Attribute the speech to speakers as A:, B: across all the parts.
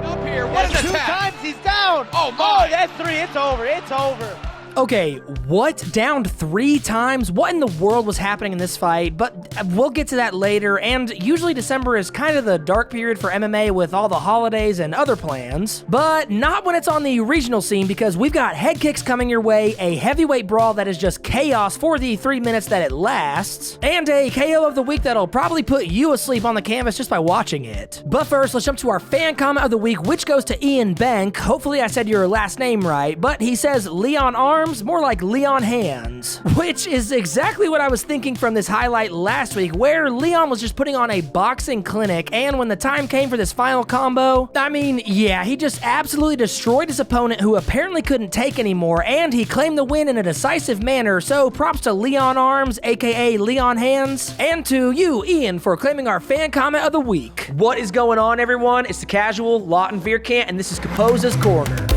A: Up here. What an
B: Two
A: attack.
B: times, he's down.
A: Oh, my.
B: Oh, that's three. It's over. It's over.
C: Okay, what? Downed 3 times? What in the world was happening in this fight? But we'll get to that later, and usually December is kind of the dark period for MMA with all the holidays and other plans, but not when it's on the regional scene because we've got head kicks coming your way, a heavyweight brawl that is just chaos for the 3 minutes that it lasts, and a KO of the week that'll probably put you asleep on the canvas just by watching it. But first, let's jump to our fan comment of the week, which goes to Ian Bank. Hopefully I said your last name right, but he says Leon Arms, more like Leon Hands, which is exactly what I was thinking from this highlight last week, where Leon was just putting on a boxing clinic, and when the time came for this final combo, I mean, yeah, he just absolutely destroyed his opponent who apparently couldn't take anymore, and he claimed the win in a decisive manner, so props to Leon Arms, aka Leon Hands, and to you, Ian, for claiming our fan comment of the week.
D: What is going on, everyone? It's the Casual, Lawton Veerkant, and this is Caposa's Corner.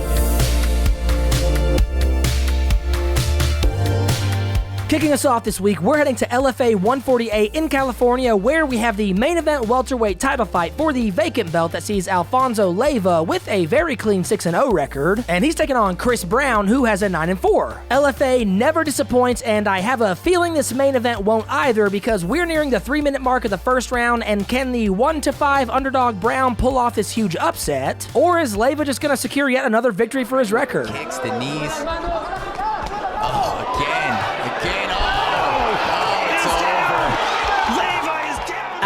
C: Kicking us off this week, we're heading to LFA 148 in California, where we have the main event welterweight title fight for the vacant belt that sees Alfonso Leyva with a very clean 6-0 record, and he's taking on Chris Brown, who has a 9-4. LFA never disappoints, and I have a feeling this main event won't either because we're nearing the 3-minute mark of the first round, and can the 1-5 underdog Brown pull off this huge upset, or is Leyva just gonna secure yet another victory for his record?
E: Kicks the knees. Oh, again.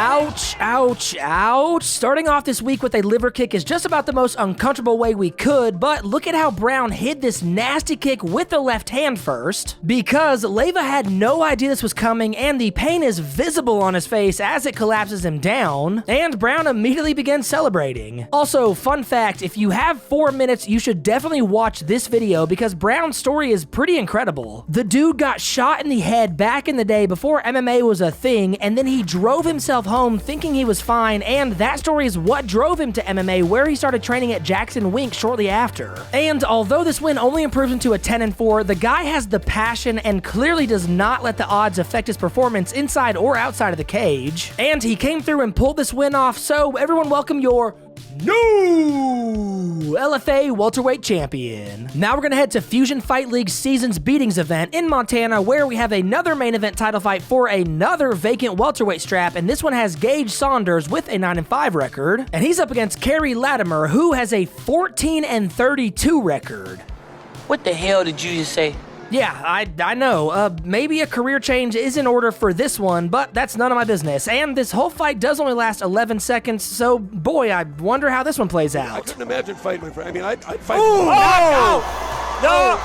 C: Ouch, ouch, ouch. Starting off this week with a liver kick is just about the most uncomfortable way we could, but look at how Brown hid this nasty kick with the left hand first, because Leyva had no idea this was coming, and the pain is visible on his face as it collapses him down, and Brown immediately begins celebrating. Also, fun fact, if you have 4 minutes, you should definitely watch this video because Brown's story is pretty incredible. The dude got shot in the head back in the day before MMA was a thing, and then he drove himself home thinking he was fine, and that story is what drove him to MMA, where he started training at Jackson Wink shortly after. And although this win only improves him to a 10-4, the guy has the passion and clearly does not let the odds affect his performance inside or outside of the cage. And he came through and pulled this win off, so everyone welcome your new LFA welterweight champion. Now we're gonna head to Fusion Fight League's Seasons Beatings event in Montana, where we have another main event title fight for another vacant welterweight strap, and this one has Gage Saunders with a 9-5 record, and he's up against Kerry Latimer, who has a 14-32 record.
F: What the hell did you just say?
C: Yeah, I know. Maybe a career change is in order for this one, but that's none of my business. And this whole fight does only last 11 seconds, so boy, I wonder how this one plays out.
G: I couldn't imagine fighting my friend. I mean, I'd fight.
B: Ooh, knockout! No!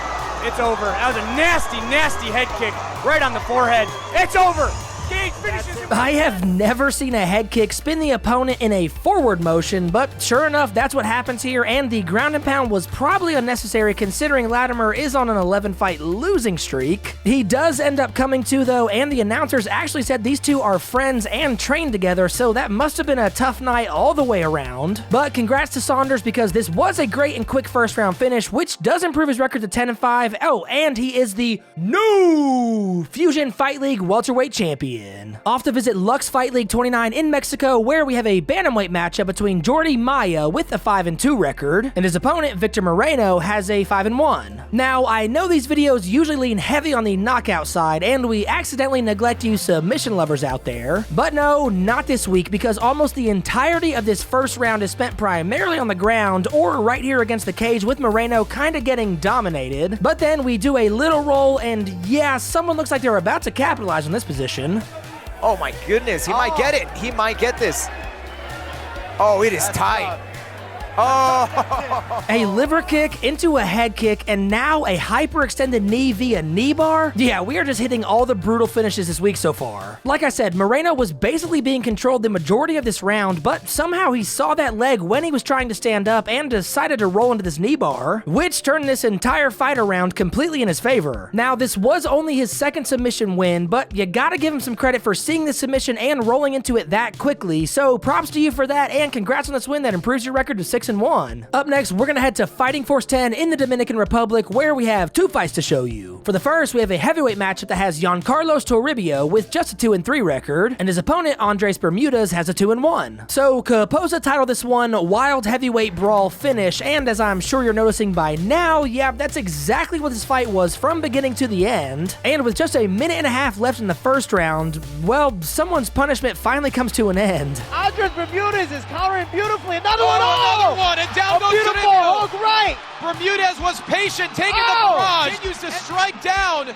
B: It's over. That was a nasty, nasty head kick right on the forehead. It's over! Gage finishes him.
C: I have never seen a head kick spin the opponent in a forward motion, but sure enough, that's what happens here, and the ground and pound was probably unnecessary considering Latimer is on an 11-fight losing streak. He does end up coming to, though, and the announcers actually said these two are friends and trained together, so that must have been a tough night all the way around. But congrats to Saunders because this was a great and quick first-round finish, which does improve his record to 10-5. Oh, and he is the new Fusion Fight League welterweight champion. Off to visit Lux Fight League 29 in Mexico, where we have a bantamweight matchup between Jordi Maya with a 5-2 record, and his opponent Victor Moreno has a 5-1. Now, I know these videos usually lean heavy on the knockout side, and we accidentally neglect you submission lovers out there, but no, not this week, because almost the entirety of this first round is spent primarily on the ground, or right here against the cage with Moreno kinda getting dominated, but then we do a little roll, and yeah, someone looks like they're about to capitalize on this position.
E: Oh my goodness, he might get it. He might get this. Oh, it is tight. Oh!
C: A liver kick into a head kick, and now a hyperextended knee via knee bar? Yeah, we are just hitting all the brutal finishes this week so far. Like I said, Moreno was basically being controlled the majority of this round, but somehow he saw that leg when he was trying to stand up and decided to roll into this knee bar, which turned this entire fight around completely in his favor. Now, this was only his second submission win, but you gotta give him some credit for seeing this submission and rolling into it that quickly, so props to you for that, and congrats on this win that improves your record to 6-0. 6-1. Up next, we're gonna head to Fighting Force 10 in the Dominican Republic, where we have 2 fights to show you. For the first, we have a heavyweight matchup that has Giancarlos Toribio with just a 2-3 record, and his opponent, Andres Bermudez, has a 2-1. So, Caposa titled this one Wild Heavyweight Brawl Finish, and as I'm sure you're noticing by now, yeah, that's exactly what this fight was from beginning to the end. And with just a minute and a half left in the first round, well, someone's punishment finally comes to an end.
A: Andres Bermudez is countering beautifully. Another one.
H: Another one, and down goes
A: beautiful
H: Toribio.
A: hook right.
H: Bermudez was patient, taking the barrage, continues to strike down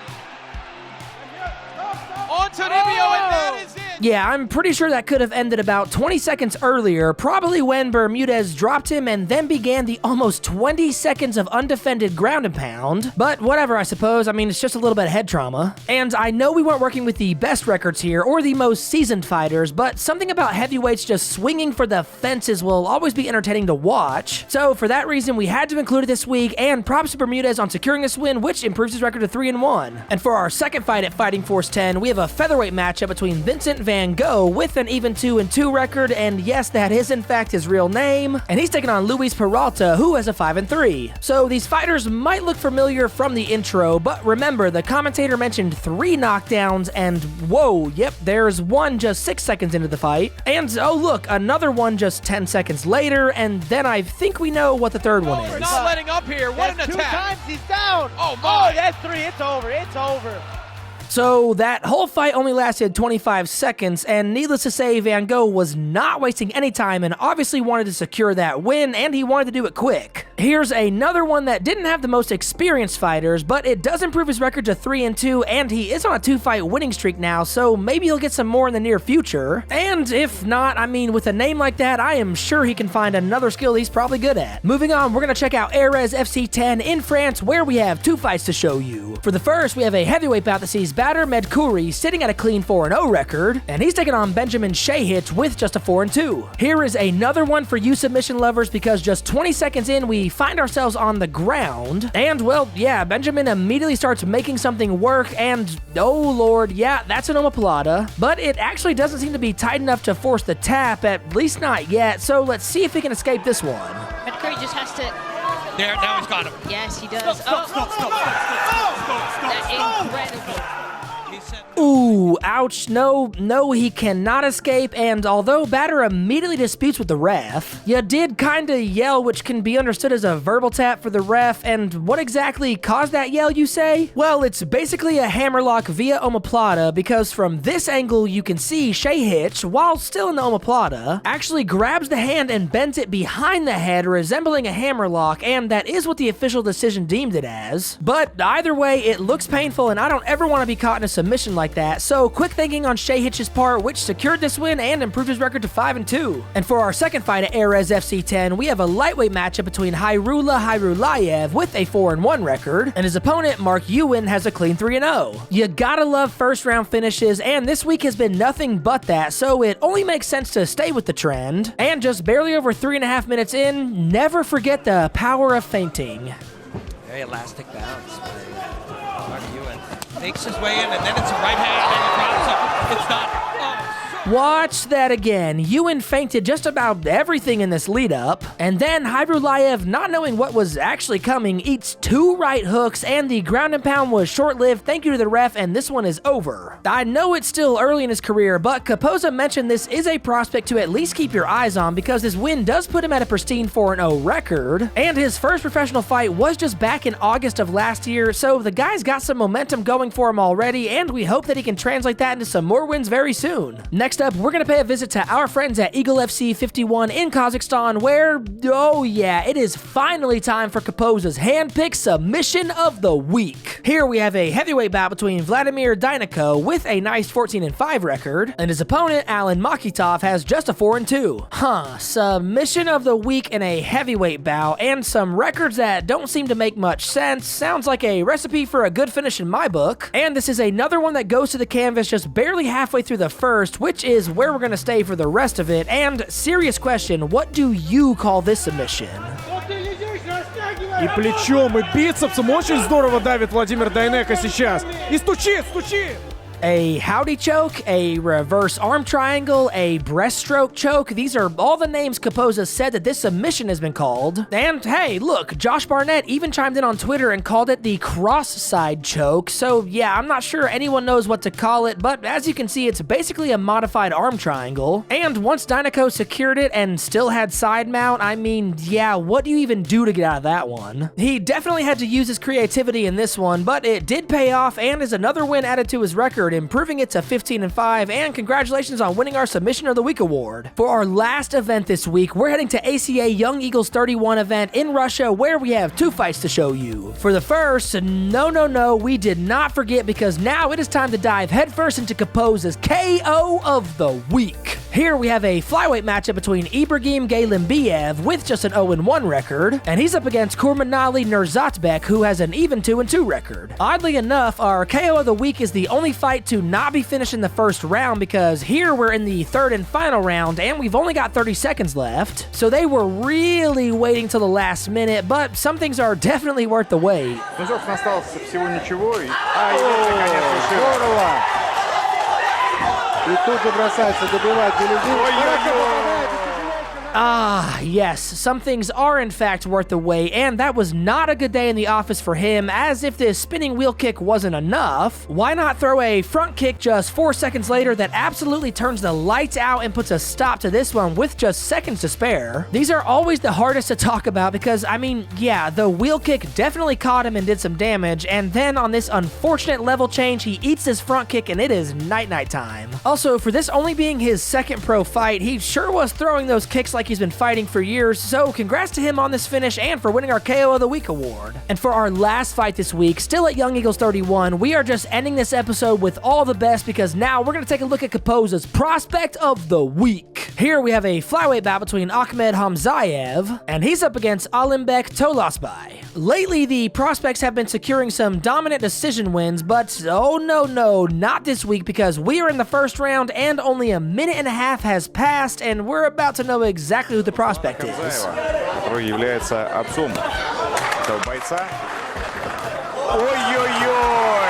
H: on Toribio, and that is it.
C: Yeah, I'm pretty sure that could have ended about 20 seconds earlier, probably when Bermudez dropped him and then began the almost 20 seconds of undefended ground and pound. But whatever, I suppose. I mean, it's just a little bit of head trauma. And I know we weren't working with the best records here or the most seasoned fighters, but something about heavyweights just swinging for the fences will always be entertaining to watch. So for that reason, we had to include it this week, and props to Bermudez on securing this win, which improves his record to 3-1. And for our second fight at Fighting Force 10, we have a featherweight matchup between Vincent Van Gogh with an even 2-2 record, and yes, that is in fact his real name, and he's taking on Luis Peralta, who has a 5-3. So these fighters might look familiar from the intro, but remember, the commentator mentioned 3 knockdowns, and whoa, yep, there's one just 6 seconds into the fight, and oh look, another one just 10 seconds later, and then I think we know what the third one is.
H: Not letting up here. What an attack.
A: 2 times he's down.
H: Oh my.
A: Oh, that's 3. It's over. It's over.
C: So that whole fight only lasted 25 seconds, and needless to say, Van Gogh was not wasting any time and obviously wanted to secure that win, and he wanted to do it quick. Here's another one that didn't have the most experienced fighters, but it does improve his record to 3-2, and he is on a 2-fight winning streak now, so maybe he'll get some more in the near future. And if not, I mean, with a name like that, I am sure he can find another skill he's probably good at. Moving on, we're gonna check out Erez FC 10 in France, where we have 2 fights to show you. For the first, we have a heavyweight bout that sees Badr Medkouri sitting at a clean 4-0 record, and he's taking on Benjamin Shahich with just a 4-2. Here is another one for you submission lovers, because just 20 seconds in, we find ourselves on the ground, and well, yeah, Benjamin immediately starts making something work, and oh lord, yeah, that's an omoplata, but it actually doesn't seem to be tight enough to force the tap, at least not yet, so let's see if he can escape this one.
I: Medkouri just has to...
H: There, now he's got him.
I: Yes, he does.
H: Stop.
I: That's incredible.
C: Ooh, ouch, no, he cannot escape, and although Badr immediately disputes with the ref, you did kinda yell, which can be understood as a verbal tap for the ref, and what exactly caused that yell, you say? Well, it's basically a hammerlock via omoplata, because from this angle you can see Shahich, while still in the omoplata, actually grabs the hand and bends it behind the head, resembling a hammerlock, and that is what the official decision deemed it as. But either way, it looks painful, and I don't ever want to be caught in a submission like that, so quick thinking on Shahich's part, which secured this win and improved his record to 5-2. And for our second fight at Erez FC 10, we have a lightweight matchup between Hayrullah Hayrulayev with a 4-1 record, and his opponent, Mark Ewan, has a clean 3-0. You gotta love first round finishes, and this week has been nothing but that, so it only makes sense to stay with the trend. And just barely over 3.5 minutes in, never forget the power of feinting.
E: Very elastic bounce by Mark Ewan.
H: Makes his way in, and then it's a right hand, and he drops him. It's not.
C: Watch that again. Ewan feinted just about everything in this lead up, and then Hayrulayev, not knowing what was actually coming, eats 2 right hooks, and the ground and pound was short-lived, thank you to the ref, and this one is over. I know it's still early in his career, but Caposa mentioned this is a prospect to at least keep your eyes on, because this win does put him at a pristine 4-0 record, and his first professional fight was just back in August of last year, so the guy's got some momentum going for him already, and we hope that he can translate that into some more wins very soon. Next up, we're going to pay a visit to our friends at Eagle FC 51 in Kazakhstan, where, oh yeah, it is finally time for Caposa's hand-picked submission of the week. Here we have a heavyweight bout between Vladimir Dynako with a nice 14-5 record, and his opponent, Alan Makitov, has just a 4-2. Submission of the week in a heavyweight bout, and some records that don't seem to make much sense. Sounds like a recipe for a good finish in my book. And this is another one that goes to the canvas just barely halfway through the first, which is where we're going to stay for the rest of it. And serious question, what do you call this submission?
J: И плечом, и бицепсом очень здорово давит Владимир Дайнеко сейчас. И стучит!
C: a howdy choke, a reverse arm triangle, a breaststroke choke. These are all the names Caposa said that this submission has been called. And hey, look, Josh Barnett even chimed in on Twitter and called it the cross-side choke. So yeah, I'm not sure anyone knows what to call it, but as you can see, it's basically a modified arm triangle. And once Dynaco secured it and still had side mount, I mean, yeah, what do you even do to get out of that one? He definitely had to use his creativity in this one, but it did pay off and is another win added to his record, improving it to 15-5, and congratulations on winning our Submission of the Week award. For our last event this week, we're heading to ACA Young Eagles 31 event in Russia, where we have 2 fights to show you. For the first, no, we did not forget, because now it is time to dive headfirst into Caposa's KO of the Week. Here we have a flyweight matchup between Ibrahim Galimbiev with just an 0-1 record, and he's up against Kurmanali Nurzatbek, who has an even 2-2 record. Oddly enough, our KO of the week is the only fight to not be finished in the first round, because here we're in the third and final round, and we've only got 30 seconds left. So they were really waiting till the last minute, but some things are definitely worth the wait.
J: И тут же бросается добивать Гелендиев.
C: Ah, yes, some things are in fact worth the wait, and that was not a good day in the office for him, as if this spinning wheel kick wasn't enough, why not throw a front kick just 4 seconds later that absolutely turns the lights out and puts a stop to this one with just seconds to spare? These are always the hardest to talk about because, I mean, yeah, the wheel kick definitely caught him and did some damage, and then on this unfortunate level change, he eats his front kick and it is night-night time. Also, for this only being his second pro fight, he sure was throwing those kicks like he's been fighting for years, so congrats to him on this finish and for winning our KO of the Week award. And for our last fight this week, still at Young Eagles 31, we are just ending this episode with all the best, because now we're going to take a look at Caposa's Prospect of the Week. Here we have a flyweight bout between Ahmed Hamzayev, and he's up against Alimbek Tolasbay. Lately, the prospects have been securing some dominant decision wins, but oh no, not this week, because we are in the first round and only a minute and a half has passed, and we're about to know exactly who the prospect is.
K: Который является отцом этого бойца. Ой-ой-ой!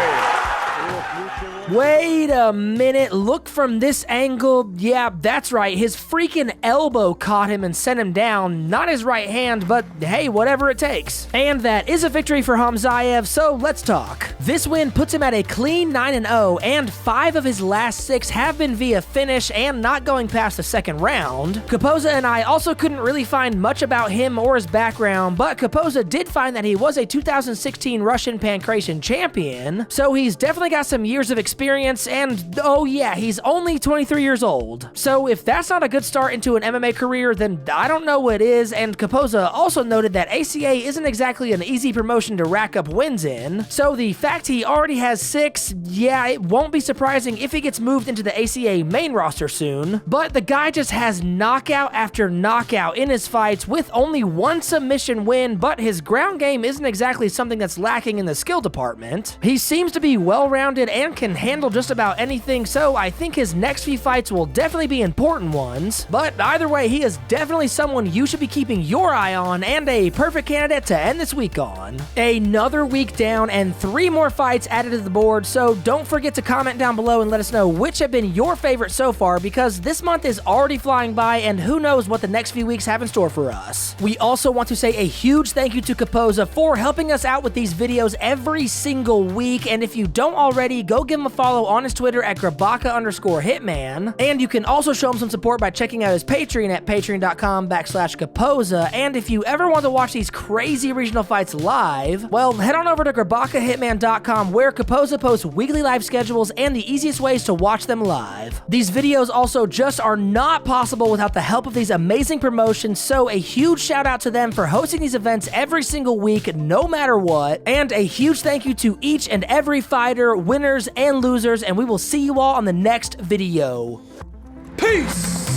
C: Wait a minute, look from this angle. Yeah, that's right, his freaking elbow caught him and sent him down. Not his right hand, but hey, whatever it takes. And that is a victory for Hamzayev, so let's talk. This win puts him at a clean 9-0, and 5 of his last 6 have been via finish and not going past the second round. Caposa and I also couldn't really find much about him or his background, but Caposa did find that he was a 2016 Russian Pancration champion, so he's definitely got some years of experience, and oh yeah, he's only 23 years old. So if that's not a good start into an MMA career, then I don't know what is. And Caposa also noted that ACA isn't exactly an easy promotion to rack up wins in, so the fact he already has 6, yeah, it won't be surprising if he gets moved into the ACA main roster soon. But the guy just has knockout after knockout in his fights with only 1 submission win, but his ground game isn't exactly something that's lacking in the skill department. He seems to be well-rounded and can handle just about anything, so I think his next few fights will definitely be important ones. But either way, he is definitely someone you should be keeping your eye on, and a perfect candidate to end this week on. Another week down and 3 more fights added to the board, so don't forget to comment down below and let us know which have been your favorite so far, because this month is already flying by and who knows what the next few weeks have in store for us. We also want to say a huge thank you to Caposa for helping us out with these videos every single week, and if you don't already, go give him a follow on his Twitter at Grabaka_Hitman, and you can also show him some support by checking out his Patreon at patreon.com/Caposa, and if you ever want to watch these crazy regional fights live, well, head on over to GrabakaHitman.com, where Caposa posts weekly live schedules and the easiest ways to watch them live. These videos also just are not possible without the help of these amazing promotions, so a huge shout out to them for hosting these events every single week, no matter what, and a huge thank you to each and every fighter, winners and losers, and we will see you all on the next video.
H: Peace!